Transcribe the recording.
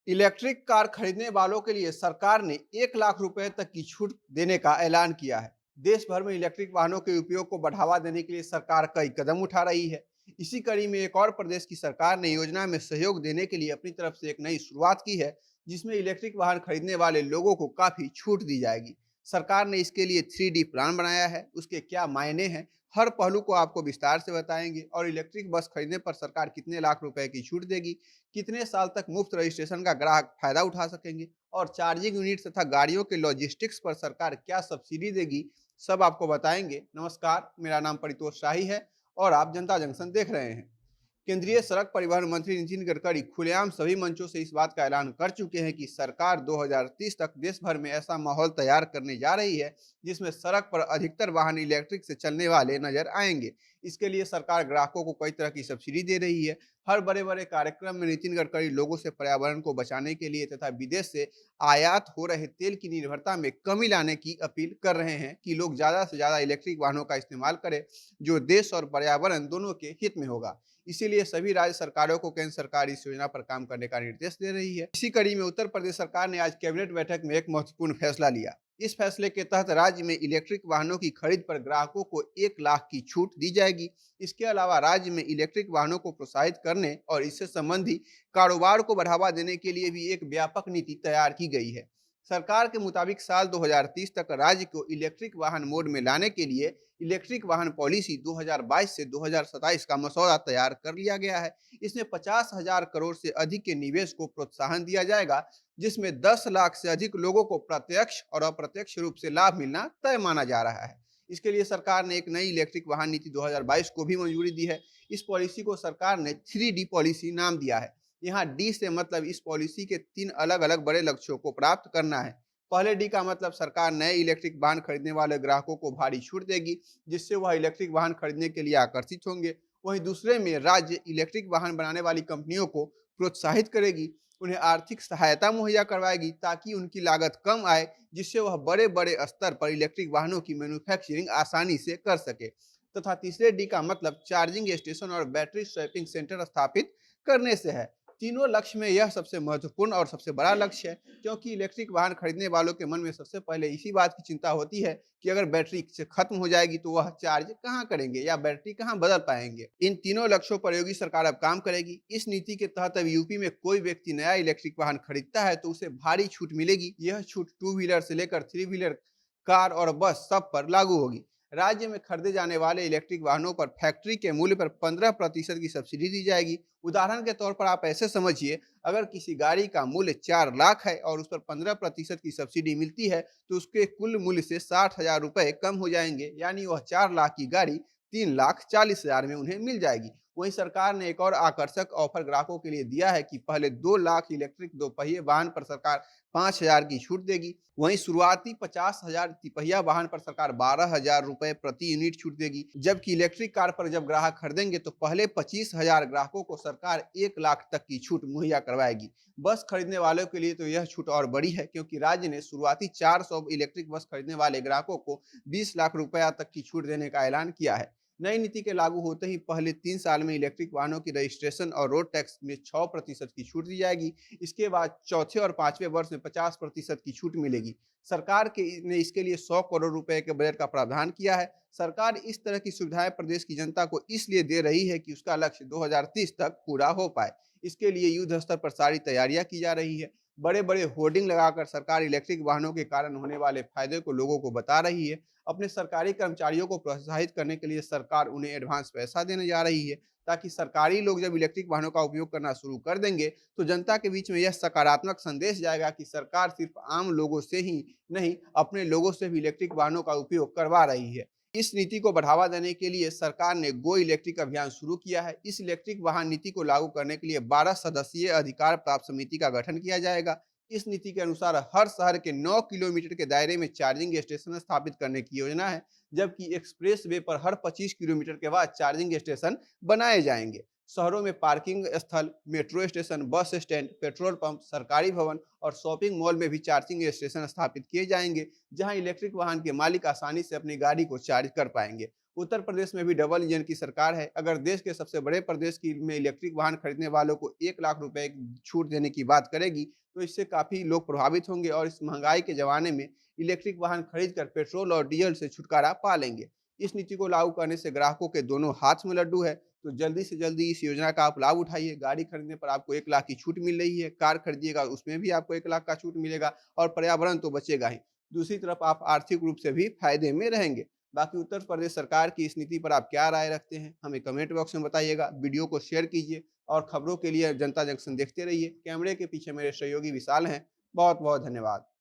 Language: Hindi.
इलेक्ट्रिक कार खरीदने वालों के लिए सरकार ने 1 लाख रुपए तक की छूट देने का ऐलान किया है। देश भर में इलेक्ट्रिक वाहनों के उपयोग को बढ़ावा देने के लिए सरकार कई कदम उठा रही है। इसी कड़ी में एक और प्रदेश की सरकार ने योजना में सहयोग देने के लिए अपनी तरफ से एक नई शुरुआत की है, जिसमें इलेक्ट्रिक वाहन खरीदने वाले लोगों को काफी छूट दी जाएगी। सरकार ने इसके लिए 3D प्लान बनाया है, उसके क्या मायने हैं, हर पहलू को आपको विस्तार से बताएंगे। और इलेक्ट्रिक बस खरीदने पर सरकार कितने लाख रुपए की छूट देगी, कितने साल तक मुफ्त रजिस्ट्रेशन का ग्राहक फायदा उठा सकेंगे, और चार्जिंग यूनिट तथा गाड़ियों के लॉजिस्टिक्स पर सरकार क्या सब्सिडी देगी, सब आपको बताएंगे। नमस्कार, मेरा नाम परितोष शाही है और आप जनता जंक्शन देख रहे हैं। केंद्रीय सड़क परिवहन मंत्री नितिन गडकरी खुलेआम सभी मंचों से इस बात का ऐलान कर चुके हैं कि सरकार 2030 तक देश भर में ऐसा माहौल तैयार करने जा रही है जिसमें सड़क पर अधिकतर वाहन इलेक्ट्रिक से चलने वाले नजर आएंगे। इसके लिए सरकार ग्राहकों को कई तरह की सब्सिडी दे रही है। हर बड़े बड़े कार्यक्रम में नितिन गडकरी लोगों से पर्यावरण को बचाने के लिए तथा विदेश से आयात हो रहे तेल की निर्भरता में कमी लाने की अपील कर रहे हैं कि लोग ज्यादा से ज्यादा इलेक्ट्रिक वाहनों का इस्तेमाल करें, जो देश और पर्यावरण दोनों के हित में होगा। इसीलिए सभी राज्य सरकारों को केंद्र सरकार इस योजना पर काम करने का निर्देश दे रही है। इसी कड़ी में उत्तर प्रदेश सरकार ने आज कैबिनेट बैठक में एक महत्वपूर्ण फैसला लिया। इस फैसले के तहत राज्य में इलेक्ट्रिक वाहनों की खरीद पर ग्राहकों को 1 लाख की छूट दी जाएगी। इसके अलावा राज्य में इलेक्ट्रिक वाहनों को प्रोत्साहित करने और इससे संबंधी कारोबार को बढ़ावा देने के लिए भी एक व्यापक नीति तैयार की गई है। सरकार के मुताबिक साल 2030 तक राज्य को इलेक्ट्रिक वाहन मोड में लाने के लिए इलेक्ट्रिक वाहन पॉलिसी 2022 से 2027 का मसौदा तैयार कर लिया गया है। इसमें 50,000 करोड़ से अधिक के निवेश को प्रोत्साहन दिया जाएगा, जिसमें 10 लाख से अधिक लोगों को प्रत्यक्ष और अप्रत्यक्ष रूप से लाभ मिलना तय माना जा रहा है। इसके लिए सरकार ने एक नई इलेक्ट्रिक वाहन नीति 2022 को भी मंजूरी दी है। इस पॉलिसी को सरकार ने 3D पॉलिसी नाम दिया है। यहाँ डी से मतलब इस पॉलिसी के 3 अलग अलग बड़े लक्ष्यों को प्राप्त करना है। पहले डी का मतलब सरकार नए इलेक्ट्रिक वाहन खरीदने वाले ग्राहकों को भारी छूट देगी, जिससे वह इलेक्ट्रिक वाहन खरीदने के लिए आकर्षित होंगे। वहीं दूसरे में राज्य इलेक्ट्रिक वाहन बनाने वाली कंपनियों को प्रोत्साहित करेगी, उन्हें आर्थिक सहायता मुहैया करवाएगी ताकि उनकी लागत कम आए, जिससे वह बड़े बड़े स्तर पर इलेक्ट्रिक वाहनों की मैन्युफैक्चरिंग आसानी से कर सके। तथा तीसरे डी का मतलब चार्जिंग स्टेशन और बैटरी स्वैपिंग सेंटर स्थापित करने से है। तीनों लक्ष्य में यह सबसे महत्वपूर्ण और सबसे बड़ा लक्ष्य है, क्योंकि इलेक्ट्रिक वाहन खरीदने वालों के मन में सबसे पहले इसी बात की चिंता होती है कि अगर बैटरी से खत्म हो जाएगी तो वह चार्ज कहाँ करेंगे या बैटरी कहाँ बदल पाएंगे। इन तीनों लक्ष्यों पर योगी सरकार अब काम करेगी। इस नीति के तहत अब यूपी में कोई व्यक्ति नया इलेक्ट्रिक वाहन खरीदता है तो उसे भारी छूट मिलेगी। यह छूट 2 व्हीलर से लेकर 3 व्हीलर, कार और बस सब पर लागू होगी। राज्य में खरीदे जाने वाले इलेक्ट्रिक वाहनों पर फैक्ट्री के मूल्य पर 15% की सब्सिडी दी जाएगी। उदाहरण के तौर पर आप ऐसे समझिए, अगर किसी गाड़ी का मूल्य 4 लाख है और उस पर 15% की सब्सिडी मिलती है तो उसके कुल मूल्य से 60,000 रुपए कम हो जाएंगे, यानी वह 4 लाख की गाड़ी 3,40,000 में उन्हें मिल जाएगी। वहीं सरकार ने एक और आकर्षक ऑफर ग्राहकों के लिए दिया है कि पहले 2 लाख इलेक्ट्रिक दोपहिए वाहन पर सरकार 5,000 की छूट देगी। वहीं शुरुआती 50,000 तिपहिया वाहन पर सरकार 12,000 रुपए प्रति यूनिट छूट देगी। जबकि इलेक्ट्रिक कार पर जब ग्राहक खरीदेंगे तो पहले 25,000 ग्राहकों को सरकार 1 लाख तक की छूट मुहैया करवाएगी। बस खरीदने वालों के लिए तो यह छूट और बड़ी है, क्योंकि राज्य ने शुरुआती 400 इलेक्ट्रिक बस खरीदने वाले ग्राहकों को 20 लाख रुपया तक की छूट देने का ऐलान किया है। नई नीति के लागू होते ही पहले 3 साल में इलेक्ट्रिक वाहनों की रजिस्ट्रेशन और रोड टैक्स में 6% की छूट दी जाएगी। इसके बाद चौथे और पांचवें वर्ष में 50% की छूट मिलेगी। सरकार ने इसके लिए 100 करोड़ रुपए के बजट का प्रावधान किया है। सरकार इस तरह की सुविधाएं प्रदेश की जनता को इसलिए दे रही है कि उसका लक्ष्य 2030 तक पूरा हो पाए। इसके लिए युद्ध स्तर पर सारी तैयारियां की जा रही है। बड़े बड़े होर्डिंग लगाकर सरकार इलेक्ट्रिक वाहनों के कारण होने वाले फायदे को लोगों को बता रही है। अपने सरकारी कर्मचारियों को प्रोत्साहित करने के लिए सरकार उन्हें एडवांस पैसा देने जा रही है, ताकि सरकारी लोग जब इलेक्ट्रिक वाहनों का उपयोग करना शुरू कर देंगे तो जनता के बीच में यह सकारात्मक संदेश जाएगा कि सरकार सिर्फ आम लोगों से ही नहीं, अपने लोगों से भी इलेक्ट्रिक वाहनों का उपयोग करवा रही है। इस नीति को बढ़ावा देने के लिए सरकार ने गो इलेक्ट्रिक अभियान शुरू किया है। इस इलेक्ट्रिक वाहन नीति को लागू करने के लिए 12 सदस्यीय अधिकार प्राप्त समिति का गठन किया जाएगा। इस नीति के अनुसार हर शहर के 9 किलोमीटर के दायरे में चार्जिंग स्टेशन स्थापित करने की योजना है, जबकि एक्सप्रेस वे पर हर 25 किलोमीटर के बाद चार्जिंग स्टेशन बनाए जाएंगे। शहरों में पार्किंग स्थल, metro station, bus stand, petrol pump, सरकारी भवन और शॉपिंग मॉल में भी चार्जिंग स्टेशन स्थापित किए जाएंगे, जहां इलेक्ट्रिक वाहन के मालिक आसानी से अपनी गाड़ी को चार्ज कर पाएंगे। उत्तर प्रदेश में भी डबल इंजन की सरकार है। अगर देश के सबसे बड़े प्रदेश की में इलेक्ट्रिक वाहन खरीदने वालों को 1 लाख रुपए की छूट देने की बात करेगी, तो इससे काफ़ी लोग प्रभावित होंगे और इस महँगाई के ज़माने में इलेक्ट्रिक वाहन खरीद कर पेट्रोल और डीज़ल से छुटकारा पा लेंगे। इस नीति को लागू करने से ग्राहकों के दोनों हाथ में लड्डू है, तो जल्दी से जल्दी इस योजना का आप लाभ उठाइए। गाड़ी खरीदने पर आपको 1 लाख की छूट मिल रही है, कार खरीदिएगा उसमें भी आपको 1 लाख का छूट मिलेगा और पर्यावरण तो बचेगा ही। दूसरी तरफ आप आर्थिक रूप से भी फ़ायदे में रहेंगे। बाकी उत्तर प्रदेश सरकार की इस नीति पर आप क्या राय रखते हैं? हमें कमेंट बॉक्स में बताइएगा। वीडियो को शेयर कीजिए और खबरों के लिए जनता जंक्शन देखते रहिए। कैमरे के पीछे मेरे सहयोगी विशाल हैं। बहुत-बहुत धन्यवाद।